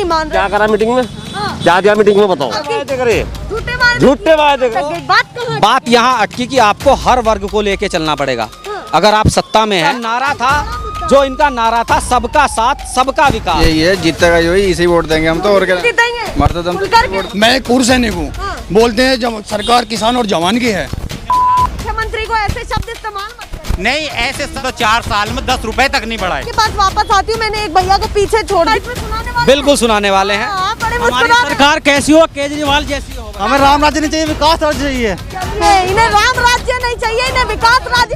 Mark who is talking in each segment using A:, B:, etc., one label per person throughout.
A: मान रहे?
B: क्या करा मीटिंग में? क्या दिया मीटिंग में बताओ? झूठे वादे करो।
C: बात यहाँ अटकी कि आपको हर वर्ग को लेके चलना पड़ेगा। अगर आप सत्ता में हैं, नारा था जो इनका नारा था, सबका साथ सबका विकास।
D: यही है, जीतेगा यही, इसी वोट देंगे हम तो। और क्या मैं एक पूर्व सैनिक हूँ। बोलते हैं जब सरकार किसान और जवान की है।
A: मुख्यमंत्री को ऐसे शब्द इस्तेमाल मत करें।
E: नहीं, ऐसे तो 4 साल में 10 रुपए तक नहीं बढ़ाए।
A: के पास वापस आती हूँ, मैंने एक भैया को पीछे छोड़
C: बिल्कुल सुनाने वाले हैं। हमारी सरकार कैसी हो, केजरीवाल जैसी हो।
D: हमें राम राज्य नहीं चाहिए, विकास राज्य चाहिए।
A: इन्हें राम राज्य नहीं चाहिए, इन्हें विकास राज्य।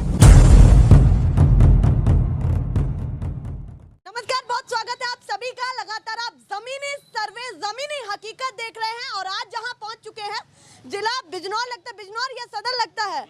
A: नमस्कार, बहुत स्वागत है आप सभी का। लगातार आप जमीनी सर्वे, जमीनी हकीकत देख रहे हैं और आज जहां पहुंच चुके हैं, जिला बिजनौर लगता है, बिजनौर या सदर लगता है,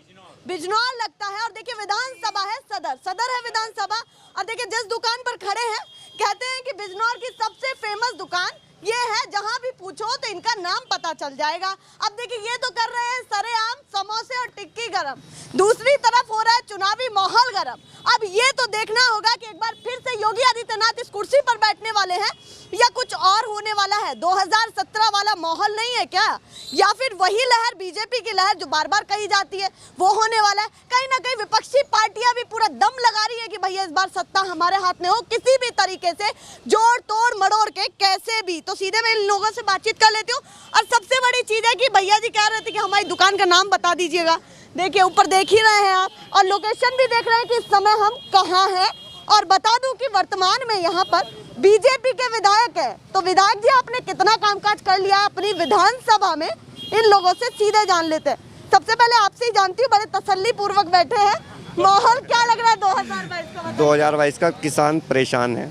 A: बिजनौर लगता है। और देखिए विधानसभा है, सदर है विधानसभा। और देखिए जिस दुकान पर खड़े हैं, कहते हैं कि बिजनौर की सबसे फेमस दुकान ये है, जहां भी पूछो तो इनका नाम पता चल जाएगा। अब देखिए ये तो कर रहे हैं सरेआम समोसे और टिक्की गरम, दूसरी तरफ हो रहा है चुनावी माहौल गरम। अब ये तो देखना होगा कि एक बार फिर से योगी आदित्यनाथ इस कुर्सी पर बैठने वाले हैं या कुछ और होने वाला है। 2017 वाला माहौल नहीं है क्या, या फिर वही लहर, बीजेपी की लहर जो बार बार कही जाती है, वो होने वाला है। कहीं ना कहीं विपक्षी पार्टियां भी पूरा दम लगा रही है कि भैया इस बार सत्ता हमारे हाथ में हो, किसी भी तरीके से जोड़ तोड़ मड़ोड़ के कैसे भी। तो सीधे मैं इन लोगों से बातचीत कर लेती हूँ। और सबसे बड़ी चीज है कि भैया जी कह रहे थे कि हमारी दुकान का नाम बता दीजिएगा। देखिए ऊपर देख ही रहे हैं आप, और लोकेशन भी देख रहे हैं कि इस समय हम कहाँ हैं। और बता दूं कि वर्तमान में यहाँ पर बीजेपी के विधायक है। तो विधायक जी, आपने कितना कामकाज कर लिया अपनी विधानसभा में, इन लोगों से सीधे जान लेते हैं। सबसे पहले आपसे ही जानती हूँ, बड़े तसल्ली पूर्वक बैठे हैं, माहौल क्या लग रहा है 2022 का?
B: 2022 का किसान परेशान है,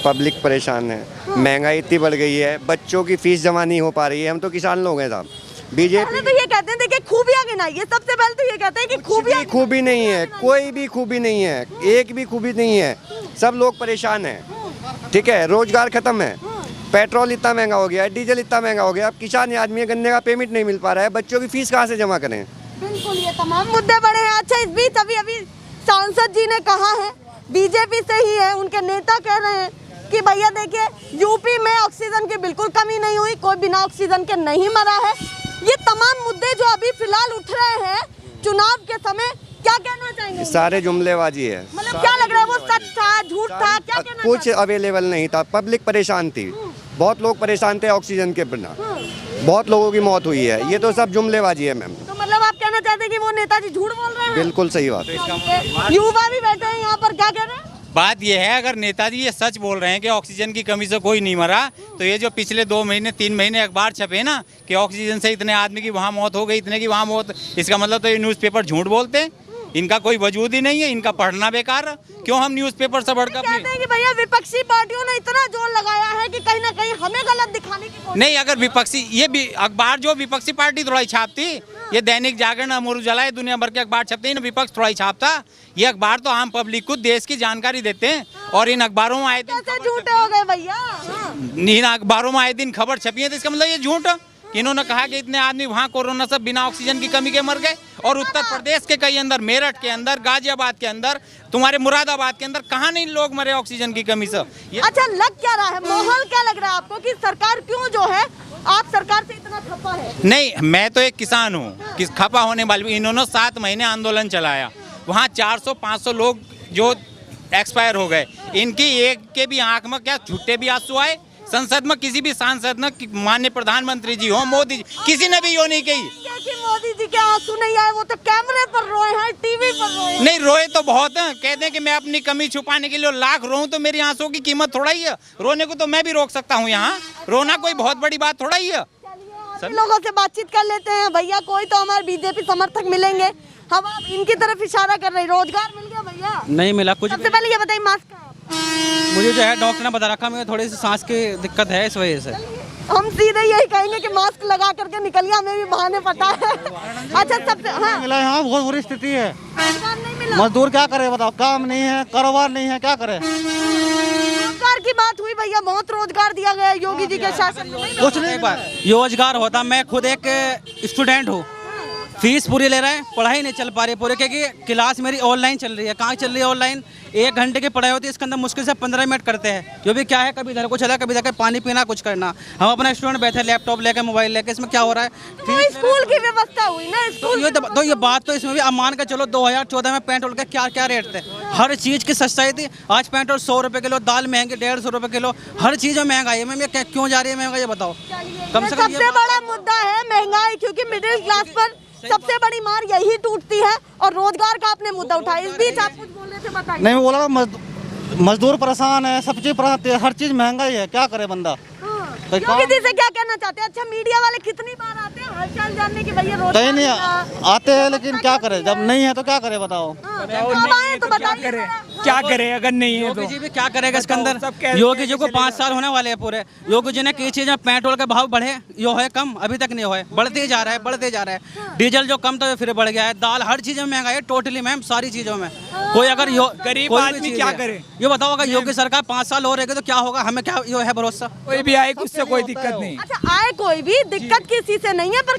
B: पब्लिक परेशान है, महंगाई इतनी बढ़ गई है, बच्चों की फीस जमा नहीं हो पा रही है। हम तो किसान लोग हैं साहब। बीजेपी
A: तो ये कहते हैं, देखिए खूबियां गिनाइए। सबसे पहले तो ये कहते हैं कि
B: खूबी नहीं है, कोई भी खूबी नहीं है, एक भी खूबी नहीं है। सब लोग परेशान हैं, ठीक है। रोजगार खत्म है, पेट्रोल इतना महंगा हो गया है, डीजल इतना महंगा हो गया। अब किसान आदमी गन्ने का पेमेंट नहीं मिल पा रहा है, बच्चों की फीस कहाँ से जमा करें?
A: बिल्कुल, ये तमाम मुद्दे बड़े हैं। अच्छा, इस बीच अभी सांसद जी ने कहा है, बीजेपी से ही है, उनके नेता कह रहे हैं कि भैया देखिए यूपी में ऑक्सीजन की बिल्कुल कमी नहीं हुई, कोई बिना ऑक्सीजन के नहीं मरा है। ये तमाम मुद्दे जो अभी फिलहाल उठ रहे हैं चुनाव के समय, क्या कहना चाहेंगे?
B: सारे जुमलेबाजी है।
A: मतलब क्या लग रहा है, वो सच था, झूठ था, क्या कहना?
B: कुछ अवेलेबल नहीं था, पब्लिक परेशान थी, बहुत लोग परेशान थे ऑक्सीजन के बिना, बहुत लोगों की मौत हुई है। ये तो सब जुमलेबाजी है मैम।
A: तो मतलब आप कहना चाहते हैं कि वो नेताजी झूठ बोल रहे हैं?
B: बिल्कुल सही बात।
A: युवा भी बैठे हैं यहाँ पर, क्या कह रहे हैं?
E: बात यह है, अगर नेताजी ये सच बोल रहे हैं कि ऑक्सीजन की कमी से कोई नहीं मरा, तो ये जो पिछले 2 महीने 3 महीने अखबार छपे ना कि ऑक्सीजन से इतने आदमी की वहाँ मौत हो गई, इतने की वहाँ मौत, इसका मतलब तो ये न्यूज़पेपर झूठ बोलते हैं। इनका कोई वजूद ही नहीं है, इनका पढ़ना बेकार है। क्यों हम न्यूज़पेपर से बढ़कर
A: कहते हैं कि भैया विपक्षी पार्टियों ने इतना जोर लगाया है कि कहीं ना कहीं हमें गलत दिखाने की कोशिश।
E: नहीं, अगर विपक्षी ये भी अखबार जो विपक्षी पार्टी थोड़ा ही छापती, ये दैनिक जागरण, अमर उजाला, दुनिया भर के अखबार छपते हैं ना, विपक्ष थोड़ा ही छापता। ये अखबार तो आम पब्लिक को देश की जानकारी देते हैं। और इन अखबारों में आए दिन
A: झूठे हो गए भैया,
E: इन अखबारों में आए दिन खबर छपी है, तो इसका मतलब ये झूठ। इन्होंने कहा कि इतने आदमी वहाँ कोरोना से बिना ऑक्सीजन की कमी के मर गए, और उत्तर प्रदेश के कई अंदर, मेरठ के अंदर, गाजियाबाद के अंदर, तुम्हारे मुरादाबाद के अंदर, कहाँ नहीं लोग मरे ऑक्सीजन की कमी से।
A: अच्छा, लग क्या रहा है, माहौल क्या लग रहा है आपको कि सरकार क्यों जो है, आप सरकार से इतना खपा है?
E: नहीं, मैं तो एक किसान हूँ, किस खपा होने वाली। इन्होंने 7 महीने आंदोलन चलाया, वहाँ 400-500 लोग जो एक्सपायर हो गए। इनकी एक के भी आंख में क्या झूठे भी आंसू आए? संसद में किसी भी सांसद ने, माननीय प्रधानमंत्री जी हो, मोदी जी, किसी ने भी यो नहीं कही
A: कि मोदी जी के आंसू नहीं आए। वो तो कैमरे पर रोए हैं, टीवी पर रोए हैं।
E: नहीं, रोए तो बहुत हैं। कहते हैं कि मैं अपनी कमी छुपाने के लिए लाख रोऊं तो मेरी आंसू की कीमत थोड़ा ही है। रोने को तो मैं भी रोक सकता हूँ, यहाँ रोना कोई बहुत बड़ी बात थोड़ा ही है।
A: लोगों से बातचीत कर लेते हैं। भैया कोई तो हमारे बीजेपी समर्थक मिलेंगे, हम आप इनकी तरफ इशारा कर रहे हैं। रोजगार मिल गया भैया?
C: नहीं मिला कुछ।
A: सबसे पहले ये बताइए, मास्क
C: मुझे जो है डॉक्टर ने बता रखा, मुझे थोड़ी सी सांस की दिक्कत है, इस वजह से।
A: हम सीधे यही कहेंगे कि मास्क लगा करके निकलिए, हमें भी बहाने पता है। अच्छा, सबसे
D: मिला यहाँ बहुत बुरी स्थिति है,
A: रोजगार नहीं मिला।
D: मजदूर क्या करे बताओ, काम नहीं है, कारोबार नहीं है, क्या करे?
A: रोजगार की बात हुई भैया, बहुत रोजगार दिया गया योगी जी के शासन में।
C: कुछ नहीं, एक बार रोजगार होता। मैं खुद एक स्टूडेंट हूँ, फीस पूरी ले रहे हैं, पढ़ाई नहीं चल पा रही पूरी, क्योंकि क्लास मेरी ऑनलाइन चल रही है। कहाँ चल रही है ऑनलाइन? 1 घंटे की पढ़ाई होती है, इसके अंदर मुश्किल से 15 मिनट करते हैं। जो भी क्या है, कभी इधर को चला, कभी इधर पानी पीना, कुछ करना। हम अपना स्टूडेंट बैठे लैपटॉप लेके, मोबाइल लेके, इसमें क्या हो रहा है?
A: तो स्कूल की व्यवस्था हुई ना, स्कूल
C: तो ये बात तो इसमें भी अब मान के चलो 2014 में पेट्रोल के क्या क्या रेट थे, हर चीज़ की सस्ताई थी। आज पेट्रोल 100 रुपये किलो, दाल महंगी 150 रुपये किलो, हर चीज़ में महंगाई है। मैम ये क्यों जा रही है महंगाई, ये बताओ। कम से कम
A: सबसे बड़ा मुद्दा है महंगाई, क्योंकि मिडिल क्लास पर सबसे बड़ी मार यही टूटती है। और रोजगार का आपने मुद्दा उठाया, इस बीच आप कुछ बोल रहे थे, बताइए।
F: नहीं, बोला मजदूर परेशान है, सब चीज परेशान, हर चीज महंगाई है, क्या करे बंदा।
A: योगी जी से क्या कहना चाहते हैं? अच्छा, मीडिया वाले कितनी बार आते हैं हालचाल जानने की, भैया रोज
F: कहीं नहीं आते हैं, लेकिन क्या करे, जब नहीं है तो क्या करे बताओ।
A: अब आए तो बताइए
G: क्या करे अगर नहीं है तो।
C: योगी जी भी क्या करेगा इसके अंदर? योगी जी को 5 साल होने वाले हैं पूरे। योगी जी ने कई चीज़ें, पेट्रोल के भाव बढ़े, यो है कम, अभी तक नहीं हुए, बढ़ते जा रहा है, बढ़ते जा रहा है। डीजल जो कम था फिर बढ़ गया है, दाल, हर चीज़ में महंगाई है टोटली मैम, सारी चीज़ों में। कोई अगर
G: गरीब आदमी क्या करे?
C: ये बताओ, अगर योगी सरकार 5 साल हो रहेगी तो क्या होगा? हमें क्या यो है भरोसा?
G: कोई भी आए, उससे कोई दिक्कत नहीं।
A: अच्छा, आए कोई भी, दिक्कत किसी से नहीं है, पर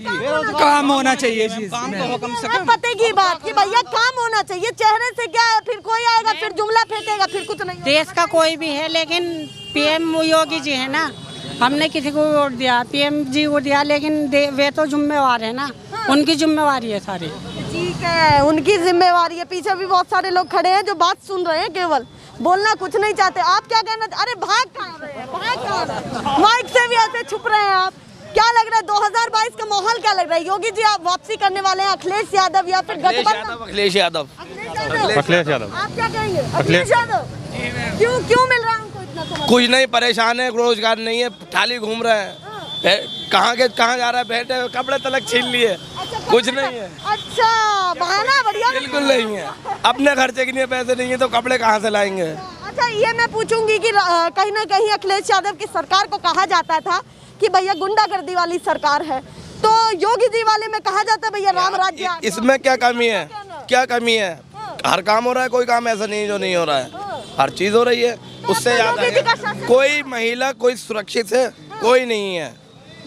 G: काम होना चाहिए।
C: काम तो हो कम से कम।
A: पते की बात कि भैया काम होना चाहिए, चेहरे से क्या है, फिर कोई आएगा फिर जुमला फेंकेगा, फिर कुछ नहीं।
H: देश का कोई भी है, लेकिन पीएम योगी जी है ना, हमने किसी को वोट दिया, पीएम जी को दिया, लेकिन वे तो जिम्मेवार है ना, उनकी जिम्मेवारी है सारी।
A: ठीक है, उनकी जिम्मेवारी है। पीछे भी बहुत सारे लोग खड़े हैं जो बात सुन रहे हैं, केवल बोलना कुछ नहीं चाहते। आप क्या कहना? अरे भाग कहाँ रहे हैं, भाग कहाँ रहे हैं? माइक से भी ऐसे छुप रहे हैं आप। क्या लग रहा है 2022 का माहौल क्या लग रहा है? योगी जी आप वापसी करने वाले हैं, अखिलेश यादव या फिर गठबंधन?
D: अखिलेश यादव।
A: अखिलेश यादव। आप क्या कहेंगे? अखिलेश यादव। क्यों मिल रहा है उनको इतना समर्थन?
D: कुछ नहीं, परेशान है, रोजगार नहीं है, थाली घूम रहे हैं। कहाँ जा रहा है, बैठे कपड़े तलक छीन लिए, कुछ नहीं है।
A: अच्छा, बहाना बढ़िया।
D: बिल्कुल नहीं है, अपने खर्चे के लिए पैसे नहीं है तो कपड़े कहाँ से लाएंगे।
A: अच्छा, ये मैं पूछूंगी कि कहीं ना कहीं अखिलेश यादव की सरकार को कहा जाता था कि भैया गुंडागर्दी वाली सरकार है, तो योगी जी वाले में कहा जाता है भैया राम राज्य।
D: इसमें क्या कमी है? क्या कमी है? हर काम हो रहा है, कोई काम ऐसा नहीं जो नहीं हो रहा है, हर चीज हो रही है। उससे याद है, कोई महिला कोई सुरक्षित है? कोई नहीं है,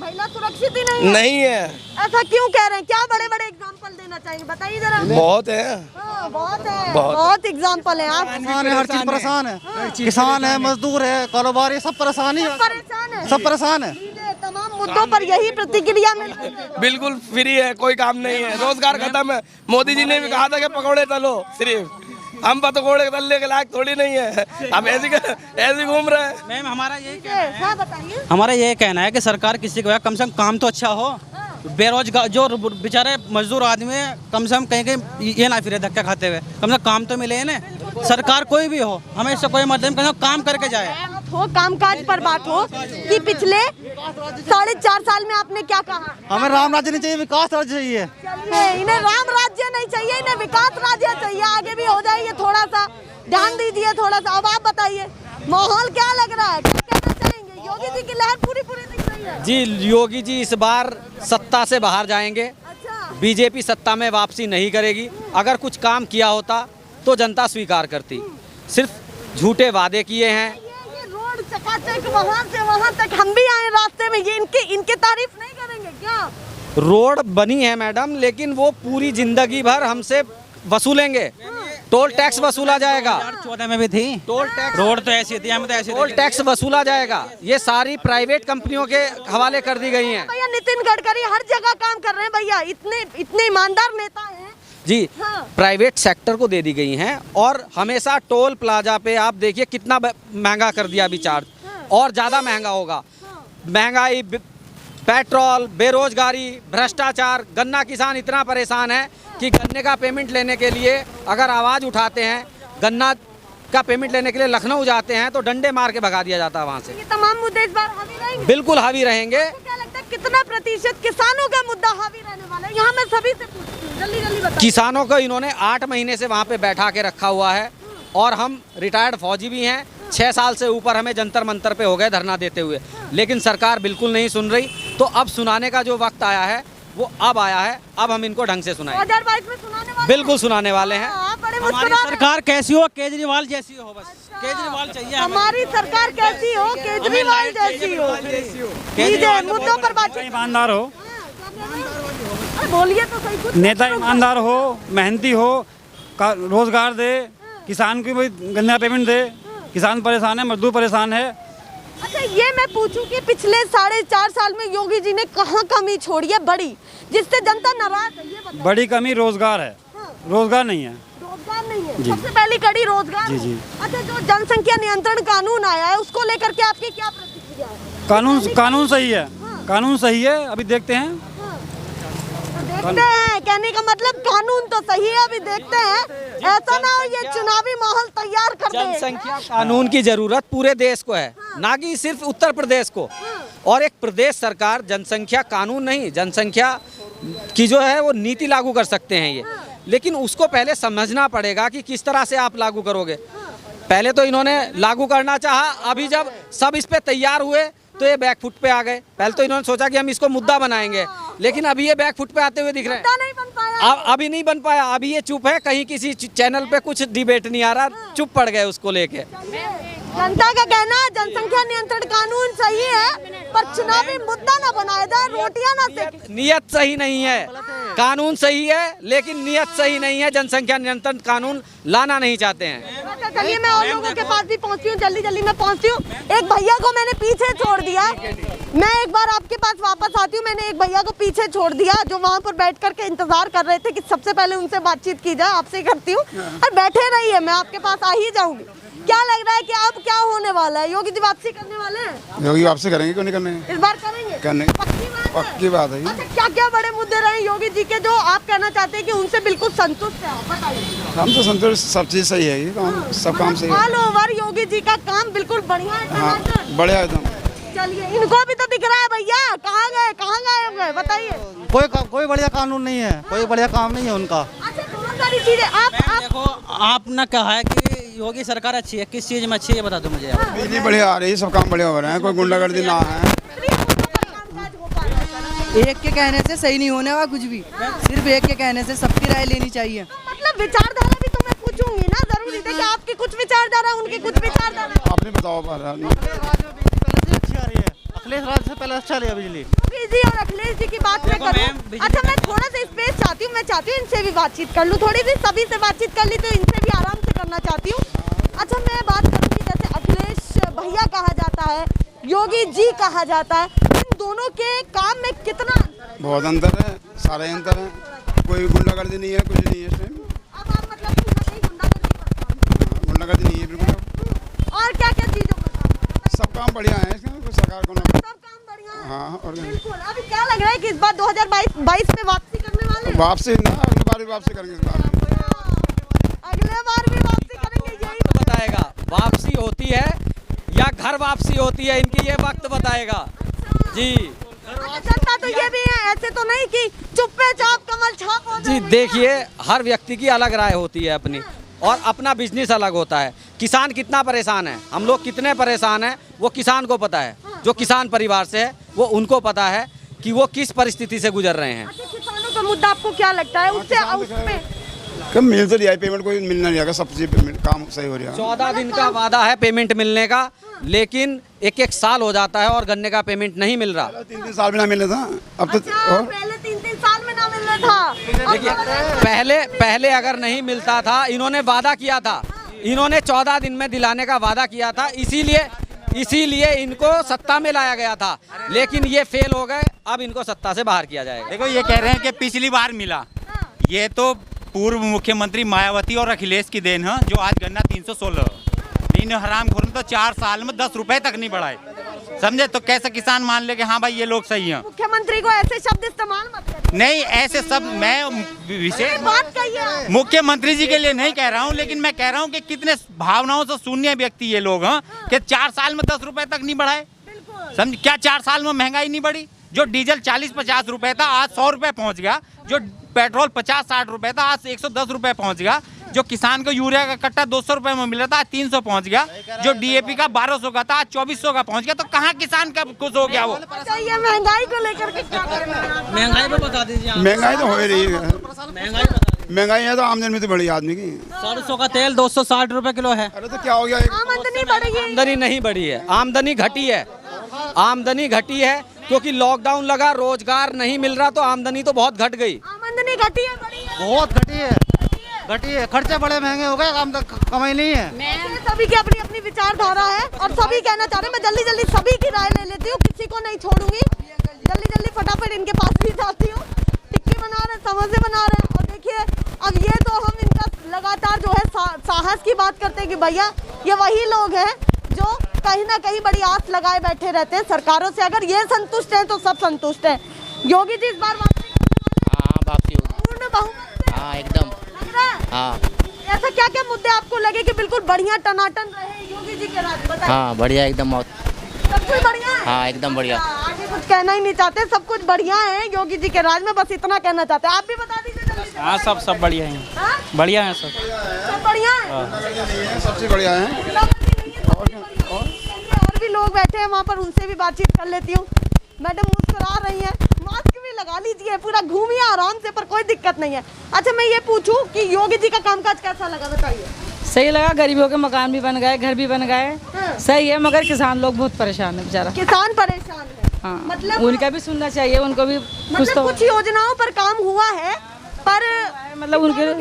A: महिला सुरक्षित ही नहीं
D: है।
A: ऐसा क्यों कह रहे हैं? क्या बड़े बड़े एग्जाम्पल देना चाहिए, बताइए जरा।
D: बहुत है,
A: बहुत एग्जाम्पल है। आप
F: परेशान है, हर चीज परेशान है, किसान है, मजदूर है, कारोबारी, सब परेशान है, सब परेशान है।
A: तमाम मुद्दों पर यही प्रतिक्रिया मिल रही है।
D: बिल्कुल फ्री है, कोई काम नहीं है, रोजगार खत्म है। मोदी जी ने भी कहा था कि पकौड़े तलो, सिर्फ हम पकौड़े तलने के लायक थोड़ी नहीं है, हम ऐसे घूम रहे हैं।
C: मैम हमारा यही
A: बताइए।
C: हमारा ये कहना है कि सरकार किसी को कम से कम काम तो अच्छा हो, बेरोजगार जो बेचारे मजदूर आदमी है, कम से कम कहीं ये ना फिरे धक्का खाते हुए, कम से कम काम तो मिले ना। सरकार कोई भी हो, हमें इससे कोई मतलब नहीं, काम करके जाए।
A: हो कामकाज पर बात हो कि पिछले 4.5 साल में आपने क्या कहा?
F: हमें राम राज्य नहीं चाहिए, विकास राज्य चाहिए।
A: इन्हें राम राज्य नहीं चाहिए, इन्हें विकास राज्य चाहिए। आगे भी हो जाइए, थोड़ा सा ध्यान दीजिए, थोड़ा सा। अब आप बताइए, माहौल क्या लग रहा है, क्या कहना चाहेंगे? योगी जी की लहर पूरी दिख रही है।
C: जी, योगी जी इस बार सत्ता से बाहर जाएंगे।
A: अच्छा।
C: बीजेपी सत्ता में वापसी नहीं करेगी। अगर कुछ काम किया होता तो जनता स्वीकार करती, सिर्फ झूठे वादे किए हैं।
A: रोड चकाचक वहाँ से वहाँ तक, हम भी आए रास्ते में, ये इनके तारीफ नहीं करेंगे क्या?
C: रोड बनी है मैडम, लेकिन वो पूरी जिंदगी भर हमसे वसूलेंगे। टोल टैक्स वसूला जाएगा। 2014 में भी थी टोल टैक्स, रोड तो ऐसी थी, हम तो ऐसी। टोल टैक्स वसूला जाएगा। ये सारी प्राइवेट कंपनियों के हवाले कर दी गई हैं।
A: भैया नितिन गडकरी हर जगह काम कर रहे हैं भैया, इतने ईमानदार नेता हैं
C: जी।
A: हाँ।
C: प्राइवेट सेक्टर को दे दी गई हैं, और हमेशा टोल प्लाजा पे आप देखिए कितना महंगा कर दिया अभी चार्ज, और ज़्यादा महंगा होगा। महंगाई, पेट्रोल, बेरोजगारी, भ्रष्टाचार, गन्ना किसान इतना परेशान है कि गन्ने का पेमेंट लेने के लिए अगर आवाज़ उठाते हैं, गन्ना का पेमेंट लेने के लिए लखनऊ जाते हैं तो डंडे मार के भगा दिया जाता है वहाँ से।
A: ये तमाम मुद्दे इस बार हावी रहेंगे?
C: बिल्कुल हावी रहेंगे।
A: क्या लगता है कितना प्रतिशत किसानों का मुद्दा हावी रहने वाला है? यहाँ मैं सभी से पूछती हूँ, जल्दी बताइए।
C: किसानों को इन्होंने 8 महीने से वहाँ पे बैठा के रखा हुआ है, और हम रिटायर्ड फौजी भी हैं। 6 साल से ऊपर हमें जंतर मंतर पे हो गए धरना देते हुए, लेकिन सरकार बिल्कुल नहीं सुन रही। तो अब सुनाने का जो वक्त आया है वो अब आया है, अब हम इनको ढंग से सुनाएं।
A: 2022 में सुनाने वाले?
C: बिल्कुल सुनाने वाले हैं।
A: हमारी
C: सरकार कैसी हो, केजरीवाल जैसी हो, बस केजरीवाल चाहिए हमें।
A: हमारी सरकार कैसी हो, केजरीवाल जैसी हो। कीजिए, मुद्दों पर बातचीत।
G: ईमानदार हो,
A: बोलिए तो सही कुछ।
G: नेता ईमानदार हो, मेहनती हो, रोजगार दे,
F: किसान को भी गन्ना पेमेंट दे। किसान परेशान है, मजदूर परेशान है।
A: अच्छा ये मैं पूछूं कि पिछले 4.5 साल में योगी जी ने कहाँ कमी छोड़ी है बड़ी, जिससे जनता नाराज है? ये बताइए।
F: बड़ी कमी रोजगार है। रोजगार नहीं है।
A: रोजगार नहीं है, सबसे पहली कड़ी रोजगार है।
F: जी।
A: अच्छा जो जनसंख्या नियंत्रण कानून आया है उसको लेकर के आपकी क्या प्रतिक्रिया है?
F: कानून सही है। कानून सही है, अभी देखते हैं।
A: देखते हैं कहने का मतलब कानून तो सही है, अभी देखते हैं, ऐसा ना हो ये चुनावी माहौल तैयार कर दे।
C: जनसंख्या कानून की जरूरत पूरे देश को है, ना कि सिर्फ उत्तर प्रदेश को। और एक प्रदेश सरकार जनसंख्या कानून नहीं, जनसंख्या की जो है वो नीति लागू कर सकते हैं ये, लेकिन उसको पहले समझना पड़ेगा कि किस तरह से आप लागू करोगे। पहले तो इन्होंने लागू करना चाहा, अभी जब सब इस पे तैयार हुए तो ये बैकफुट पे आ गए। पहले तो इन्होंने सोचा कि हम इसको मुद्दा बनाएंगे, लेकिन अभी ये बैकफुट पे आते हुए दिख रहे हैं।
A: नहीं बन पाया।
C: अभी नहीं बन पाया, अभी ये चुप है, कहीं किसी चैनल पे कुछ डिबेट नहीं आ रहा, चुप पड़ गए उसको लेके।
A: जनता का कहना है जनसंख्या नियंत्रण कानून सही है, पर चुनावी मुद्दा ना बनाया जाए, रोटियां ना सेके।
C: नियत सही नहीं है, कानून सही है लेकिन नियत सही नहीं है। जनसंख्या नियंत्रण कानून लाना नहीं चाहते हैं।
A: अच्छा चलिए मैं और लोगों के पास भी पहुंचती हूँ, जल्दी मैं पहुंचती हूँ। एक भैया को मैंने पीछे छोड़ दिया, मैं एक बार आपके पास वापस आती हूँ। मैंने एक भैया को पीछे छोड़ दिया जो वहाँ पर बैठ करके इंतजार कर रहे थे कि सबसे पहले उनसे बातचीत की जाए, आपसे करती हूँ। और बैठे रहिए, मैं आपके पास आ ही जाऊंगी। क्या लग रहा है कि अब क्या होने वाला है? योगी जी वापसी करने वाले हैं?
I: योगी वापसी करेंगे, क्यों नहीं करने?
A: इस बार करेंगे?
I: पक्की बात है।
A: अच्छा क्या क्या बड़े मुद्दे रहे योगी जी के जो आप कहना चाहते हैं कि उनसे बिल्कुल संतुष्ट है? बताइए।
I: हम तो संतुष्ट, सब चीज सही है, ये काम सब काम सही है।
A: ऑल ओवर योगी जी का काम बिल्कुल बढ़िया है।
I: हाँ बढ़िया एकदम।
A: चलिए इनको भी तो दिख रहा है भैया, कहाँ गए बताइए।
F: कोई बढ़िया कानून नहीं है, कोई बढ़िया काम नहीं है उनका।
A: अच्छा बहुत सारी चीजें आप
J: देखो, आपने कहा है कि योगी सरकार अच्छी है, किस चीज में अच्छी है बता दो मुझे।
I: बिजली बढ़िया आ रही है, सब काम बढ़िया हो रहे हैं, कोई गुंडागर्दी ना है।
K: एक के कहने से सही नहीं होने वाला कुछ भी, सिर्फ एक के कहने से सबकी राय लेनी चाहिए।
A: मतलब विचारधारा भी तो मैं पूछूंगी ना, जरूरी है कि आपकी कुछ विचारधारा उनकी कुछ विचारधारा।
I: आपने बताओ
F: अखिलेश राज से पहले अच्छा लिया बिजली।
A: योगी जी और अखिलेश जी की बात मैं करूं। अच्छा मैं थोड़ा सा स्पेस चाहती हूँ, मैं चाहती हूँ इनसे भी बातचीत कर लूँ थोड़ी सी, सभी से बातचीत कर ली तो इनसे भी आराम से करना चाहती हूँ। अच्छा मैं बात करूँगी जैसे अखिलेश भैया कहा जाता है, योगी जी कहा जाता है, इन दोनों के काम में कितना?
I: बहुत अंतर है, सारे अंतर है, कोई गुंडागर्दी नहीं है, कुछ नहीं है इसमें।
A: अब आप मतलब
I: गुंडागर्दी नहीं है बिल्कुल।
A: और क्या क्या चीजों का
I: सब काम बढ़िया है इसमें, कोई सरकार को ना।
A: सब काम बढ़िया है।
I: हाँ और
A: बिल्कुल। अभी क्या लग रहा है कि इस बार 2022 में वापसी करने वाले हैं?
I: वापसी ना, अगली बार भी वापसी करेंगे इस बार।
A: अगले बार भी वापसी करेंगे, यही
C: बताएगा वापसी होती है या घर वापसी होती है, इनकी ये वक्त बताएगा। जी
A: जनता तो ये भी है, ऐसे तो नहीं कि चुप्पे चाप कमल छाप हो
C: जी, देखिए हर व्यक्ति की अलग राय होती है अपनी, और अपना बिजनेस अलग होता है। किसान कितना परेशान है, हम लोग कितने परेशान हैं, वो किसान को पता है। जो किसान परिवार से है वो उनको पता है कि वो किस परिस्थिति से गुजर रहे हैं।
A: अच्छा किसानों का मुद्दा आपको क्या लगता है उससे उसमें?
I: कब मिल तो लिया है, पेमेंट कोई मिलना नहीं आएगा, सब चीज काम सही हो रहा है।
C: 14 दिन का वादा है पेमेंट मिलने का, लेकिन एक साल हो जाता है और गन्ने का पेमेंट नहीं मिल रहा।
I: 3 साल में ना मिल रहा था, अब तो
A: पहले 3 साल में ना मिल रहा था।
C: देखिए पहले अगर नहीं मिलता था, इन्होंने वादा किया था, इन्होंने 14 दिन में दिलाने का वादा किया था, इसीलिए इनको सत्ता में लाया गया था, लेकिन ये फेल हो गए। अब इनको सत्ता से बाहर किया जाएगा।
E: देखो ये कह रहे हैं कि पिछली बार मिला, ये तो पूर्व मुख्यमंत्री मायावती और अखिलेश की देन है, जो आज गन्ना 316 इन हरामखोरों ने तो 4 साल में 10 रुपए तक नहीं बढ़ाए, समझे? तो कैसे किसान मान ले कि हाँ भाई ये लोग सही हैं?
A: मुख्यमंत्री को ऐसे शब्द इस्तेमाल मत करिए।
E: नहीं ऐसे सब मैं विशेष
A: बात कहिए,
E: मुख्यमंत्री जी के लिए नहीं कह रहा हूँ, लेकिन मैं कह रहा हूँ कि कितने भावनाओं से शून्य व्यक्ति ये लोग हैं कि 4 साल में 10 रुपए तक नहीं बढ़ाए। समझ क्या 4 साल में महंगाई नहीं बढ़ी? जो डीजल 40-50 रुपए था आज 100 रुपए पहुंच गया, जो पेट्रोल 50-60 रुपए था आज 110 रुपए पहुंच गया, जो किसान को यूरिया का कट्टा 200 रुपए में मिल रहा था आज 300 पहुंच गया, जो डीएपी का 1200 का था आज 2400 का पहुंच गया। तो कहाँ किसान का खुश हो गया वो?
A: ये महंगाई को लेकर के क्या करेंगे?
J: महंगाई पे बता दीजिए।
I: महंगाई तो हो ही रही है,
J: महंगाई
I: है तो आमदनी तो बड़ी आदमी की।
J: सरसों का तेल 260 रुपए किलो है।
I: अरे तो क्या हो गया?
A: आमदनी बढ़ेगी?
C: आमदनी नहीं बढ़ी है, आमदनी घटी है। आमदनी घटी है क्योंकि लॉकडाउन लगा, रोजगार नहीं मिल रहा, तो आमदनी तो बहुत घट गई।
A: आमदनी घटी है, बढ़ी है?
F: बहुत घटी है, घटी है, खर्चे बड़े महंगे हो गए, काम तक कमाई नहीं है।
A: सभी की अपनी अपनी विचारधारा है और सभी कहना चाह रहे हैं। मैं जल्दी जल्दी सभी की राय ले लेती हूँ, किसी को नहीं छोड़ूंगी। जल्दी जल्दी फटाफट इनके पास भी जाती हूँ। टिक्की बना रहे हैं, समोसे बना रहे हैं। और देखिए अब ये तो हम इनका लगातार जो है साहस की बात करते हैं कि भैया ये वही लोग हैं जो कहीं ना कहीं बड़ी आस लगाए बैठे रहते हैं सरकारों से। अगर ये संतुष्ट हैं तो सब संतुष्ट हैं। योगी जी इस बार
L: वापसी होगी
A: पूर्ण बहुमत से?
L: हाँ एकदम। हाँ
A: ऐसा क्या क्या मुद्दे आपको लगे कि बिल्कुल बढ़िया टनाटन रहे योगी जी के राज? बताइए।
L: हाँ बढ़िया एकदम,
A: सब कुछ बढ़िया है।
L: हाँ एकदम बढ़िया।
A: आगे कुछ कहना ही नहीं चाहते, सब कुछ बढ़िया है योगी जी के राज में, बस इतना कहना चाहते हैं। आप भी बता दीजिए जल्दी से।
J: हाँ सब बढ़िया है,
A: हाँ?
J: बढ़िया है सब
A: बढ़िया है,
I: सबसे बढ़िया है।
A: और भी लोग बैठे हैं वहाँ पर, उनसे भी बातचीत कर लेती हूँ। मैडम मुस्कुरा रही हैं, मास्क भी लगा लीजिए, पूरा घूमिए आराम से, पर कोई दिक्कत नहीं है। अच्छा मैं ये पूछूं कि योगी जी का कामकाज कैसा लगा, बताइए।
K: सही लगा, गरीबों के मकान भी बन गए, घर भी बन गए, सही है। मगर किसान लोग बहुत परेशान है बेचारा।
A: किसान परेशान है?
K: हाँ,
A: मतलब
K: उनका भी सुनना चाहिए, उनको भी कुछ तो
A: कुछ योजनाओं पर काम हुआ है पर
K: मतलब उनके
A: लिए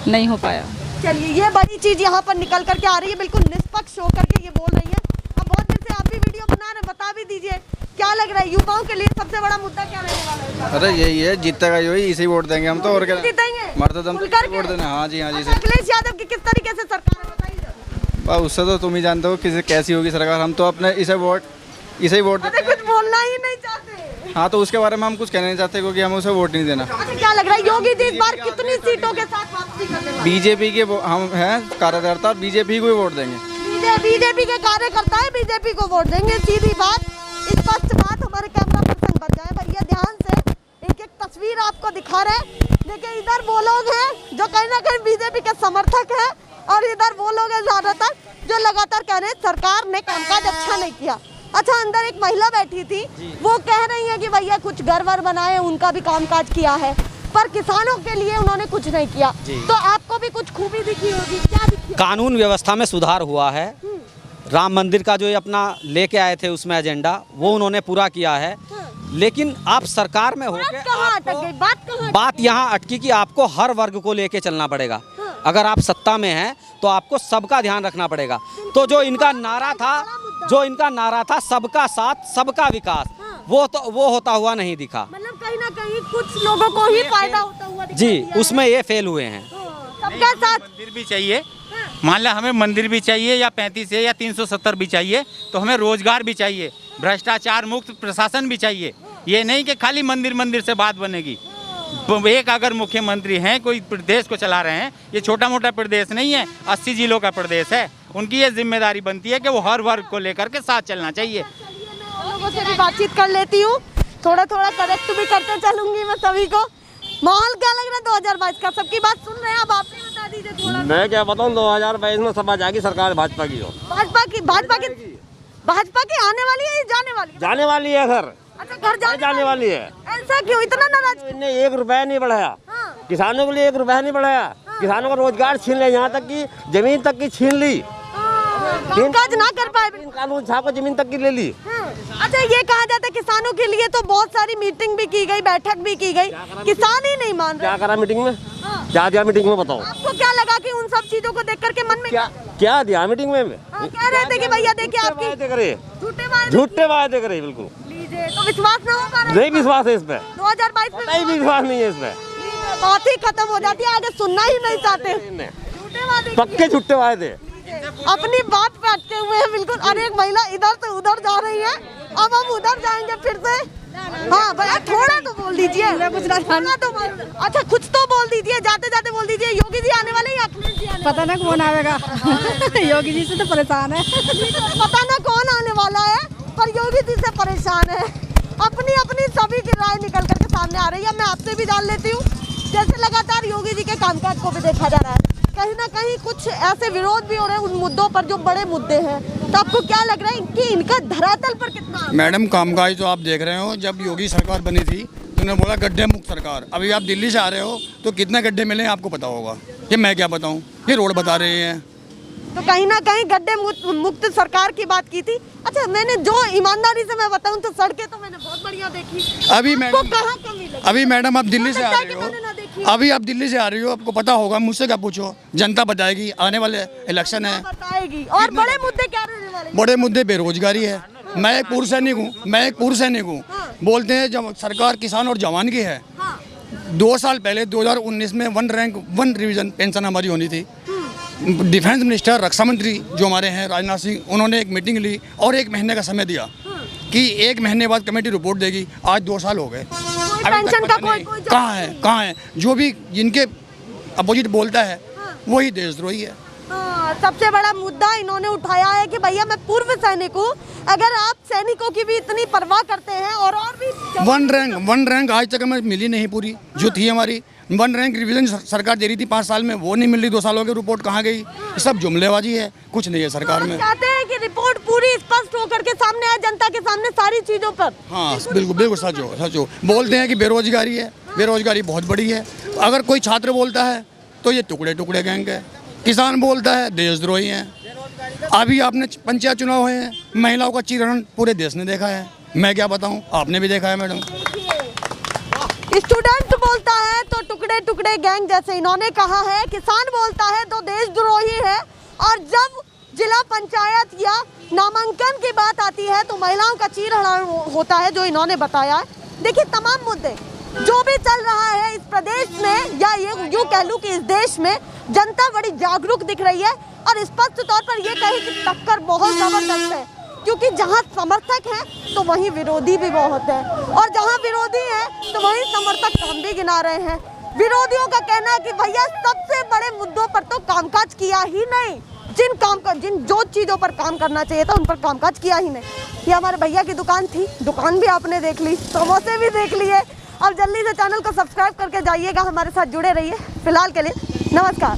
A: नहीं हो पाया।
K: चलिए
A: ये बड़ी चीज यहाँ पर निकल करके आ रही है, बिल्कुल निष्पक्ष होकर के ये बोल रही है। अब बहुत देर से आप भी वीडियो बना रहे, बता भी दीजिए क्या लग रहा है युवाओं के लिए सबसे बड़ा मुद्दा क्या रहने वाला है?
I: अरे यही है, जीतेगा यही, इसे वोट देंगे हम तो। और क्या
A: जीतेंगे?
I: मर्ददम वोट देना। हाँ जी, हाँ जी।
A: अखिलेश यादव की किस तरीके से सरकार है बताइए।
I: उससे तो तुम ही जानते हो किसी कैसी होगी सरकार। हम तो अपने इसे वोट देते।
A: कुछ बोलना ही नहीं चाहते।
I: हाँ तो उसके बारे में हम कुछ कहना नहीं चाहते क्योंकि हम उसे वोट नहीं देना।
A: अच्छा क्या लग रहा है योगी जी इस बार कितनी सीटों के साथ वापसी करने वाले?
I: बीजेपी के हम हैं कार्यकर्ता, बीजेपी को ही वोट देंगे।
A: बीजेपी के कार्यकर्ता है, बीजेपी को वोट देंगे, सीधी बात, स्पष्ट बात। हमारे कैमरा पर्सन बच जाए भैया, ध्यान से एक एक तस्वीर आपको दिखा रहे हैं। देखिए इधर वो लोग हैं जो कहीं ना कहीं बीजेपी के समर्थक हैं और इधर वो लोग हैं ज्यादातर जो लगातार कह रहे हैं सरकार ने कामकाज अच्छा नहीं किया। अच्छा अंदर एक महिला बैठी थी, वो कह रही है कि भैया कुछ घर वर बनाए, उनका भी कामकाज किया है, पर किसानों के लिए उन्होंने कुछ नहीं किया। तो आपको भी कुछ खूबी दिखी होगी, क्या दिखी?
C: कानून व्यवस्था में सुधार हुआ है। राम मंदिर का जो ये अपना लेके आए थे उसमें एजेंडा, वो उन्होंने पूरा किया है। लेकिन आप सरकार में होकर बात यहाँ अटकी कि आपको हर वर्ग को लेके चलना पड़ेगा। अगर आप सत्ता में हैं तो आपको सबका ध्यान रखना पड़ेगा। तो जो इनका नारा था सबका साथ सबका विकास, वो होता हुआ नहीं दिखा।
A: मतलब कहीं ना कहीं कुछ लोगों को ही फायदा होता हुआ
C: जी, उसमें ये फेल हुए हैं।
A: सबका साथ
E: मंदिर भी चाहिए, मान लो हमें मंदिर भी चाहिए या 35 या 370 भी चाहिए, तो हमें रोजगार भी चाहिए, भ्रष्टाचार मुक्त प्रशासन भी चाहिए। ये नहीं कि खाली मंदिर से बात बनेगी। एक अगर मुख्यमंत्री हैं, कोई प्रदेश को चला रहे हैं, ये छोटा मोटा प्रदेश नहीं है, 80 जिलों का प्रदेश है, उनकी ये जिम्मेदारी बनती है कि वो हर वर्ग को लेकर के साथ चलना चाहिए।
A: लोगों से भी बातचीत कर लेती हूँ, थोड़ा थोड़ा करेक्ट भी करते चलूंगी मैं सभी को। माहौल क्या लग रहा है 2022 का? सबकी बात सुन रहे हैं, अब आप भी बता दीजिए थोड़ा।
B: मैं क्या बताऊँ, 2022 में सब आ जाएगी सरकार भाजपा की।
A: भाजपा की आने वाली है, जाने वाली है?
B: जाने वाली है घर।
A: अच्छा घर
B: जाने वाली है।
A: ऐसा क्यों, इतना नाराज?
B: इन्हें 1 रुपया नहीं बढ़ाया, किसानों के लिए 1 रुपया नहीं बढ़ाया। किसानों का रोजगार छीन लिया, यहाँ तक की जमीन तक की छीन ली,
A: कामकाज ना कर पाए,
B: कानून छाप जमीन तक की ले ली।
A: अच्छा ये कहा जाता है किसानों के लिए तो बहुत सारी मीटिंग भी की गई, बैठक भी की गई, किसान ही नहीं मान रहे।
B: क्या करा मीटिंग में? क्या दिया मीटिंग में बताओ?
A: आपको क्या लगा कि उन सब चीजों को देख करके मन में
B: क्या दिया मीटिंग में?
A: कह रहे थे कि भैया देखिए आपकी
B: झूठे वादे करे, बिल्कुल।
A: तो विश्वास ना हो पा रहा?
B: नहीं विश्वास है इस पे,
A: 2022 में
B: नहीं विश्वास नहीं है इस पे।
A: बात ही खत्म हो जाती है, आगे सुनना ही नहीं चाहते,
B: पक्के झूठे वादे।
A: अपनी बात पे अटके हुए हैं बिल्कुल। अरे एक महिला इधर से उधर जा रही है, अब हम उधर जाएंगे फिर से। हाँ भैया थोड़ा तो बोल दीजिए, अच्छा कुछ तो बोल दीजिए, जाते जाते बोल दीजिए। योगी जी आने वाले या अखिलेश जी आने?
K: पता ना कौन आएगा। योगी जी से तो परेशान है।
A: पता ना कौन आने वाला है, पर योगी जी से परेशान है। अपनी अपनी सभी की राय निकल करके सामने आ रही है। मैं आपसे भी जान लेती हूँ, जैसे लगातार योगी जी के कामकाज को भी देखा जा रहा है, कहीं ना कहीं कुछ ऐसे विरोध भी हो रहे हैं उन मुद्दों पर जो बड़े मुद्दे हैं, तो आपको क्या लग रहा है कि इनका धरातल पर कितना?
I: मैडम कामकाज जो आप देख रहे हो, जब योगी सरकार बनी थी तो उन्होंने बोला गड्ढे मुक्त सरकार। अभी आप दिल्ली से आ रहे हो तो कितने गड्ढे मिले आपको पता होगा, ये मैं क्या बताऊँ, ये रोड बता रहे हैं।
A: तो कहीं ना कहीं गड्ढे मुक्त सरकार की बात की थी। अच्छा मैंने जो ईमानदारी से मैं बताऊं तो सड़कें तो मैंने बहुत बढ़िया देखी।
I: अभी मैडम आप दिल्ली से आ रहे हो, अभी आप दिल्ली से आ रही हो, आपको पता होगा, मुझसे क्या पूछो, जनता बताएगी, आने वाले इलेक्शन है
A: बताएगी। और बड़े मुद्दे क्या रहने वाले?
I: बड़े मुद्दे बेरोजगारी है। मैं एक पूर्व सैनिक हूँ, बोलते हैं जब सरकार किसान और जवान की है। 2 साल पहले 2019 में 1 रैंक 1 रिवीजन पेंशन हमारी होनी थी। डिफेंस मिनिस्टर, रक्षा मंत्री जो हमारे हैं राजनाथ सिंह, उन्होंने एक मीटिंग ली और 1 महीने का समय दिया कि 1 महीने बाद कमेटी रिपोर्ट देगी। आज 2 साल हो गए,
A: पेंशन का कोई
I: कहाँ है? जो भी जिनके अपोजिट बोलता है वही देशद्रोही है।
A: सबसे बड़ा मुद्दा इन्होंने उठाया है कि भैया मैं पूर्व सैनिक हूँ, अगर आप सैनिकों की भी इतनी परवाह करते हैं और भी
I: 1 रैंक आज तक हमें मिली नहीं पूरी, जो थी हमारी 1 रैंक रिवीजन सरकार दे रही थी 5 साल में, वो नहीं मिल रही। 2 सालों की रिपोर्ट कहाँ गई? सब जुमलेबाजी है, कुछ नहीं है सरकार में।
A: चाहते हैं कि रिपोर्ट पूरी स्पष्ट होकर के सामने आए, जनता के सामने सारी चीजों पर।
I: हाँ बिल्कुल सच हो। बोलते हैं कि बेरोजगारी है, बेरोजगारी बहुत बड़ी है। अगर कोई छात्र बोलता है तो ये टुकड़े गैंग है, किसान बोलता है देशद्रोही हैं। अभी आपने पंचायत चुनाव हुए हैं, महिलाओं का चीरहरण पूरे देश ने देखा है, मैं क्या बताऊं, आपने भी देखा है मैडम।
A: स्टूडेंट बोलता है तो टुकड़े गैंग जैसे इन्होंने कहा है, किसान बोलता है तो देशद्रोही है, और जब जिला पंचायत या नामांकन की बात आती है तो महिलाओं का चीरहरण होता है, जो इन्होंने बताया है। देखिए तमाम मुद्दे जो भी चल रहा है इस प्रदेश में, या ये यूँ कह लूँ कि इस देश में जनता बड़ी जागरूक दिख रही है, और स्पष्ट तौर पर ये कहे कि टक्कर बहुत जबरदस्त है, क्योंकि जहाँ समर्थक हैं तो वहीं विरोधी भी बहुत है, और जहाँ विरोधी हैं तो वहीं समर्थक हम भी गिना रहे हैं। विरोधियों का कहना है कि भैया सबसे बड़े मुद्दों पर तो कामकाज किया ही नहीं, जो चीज़ों पर काम करना चाहिए था उन पर कामकाज किया ही नहीं। ये हमारे भैया की दुकान थी, दुकान भी आपने देख ली, समोसे भी देख लिए। अब जल्दी से चैनल को सब्सक्राइब करके जाइएगा, हमारे साथ जुड़े रहिए। फिलहाल के लिए नमस्कार।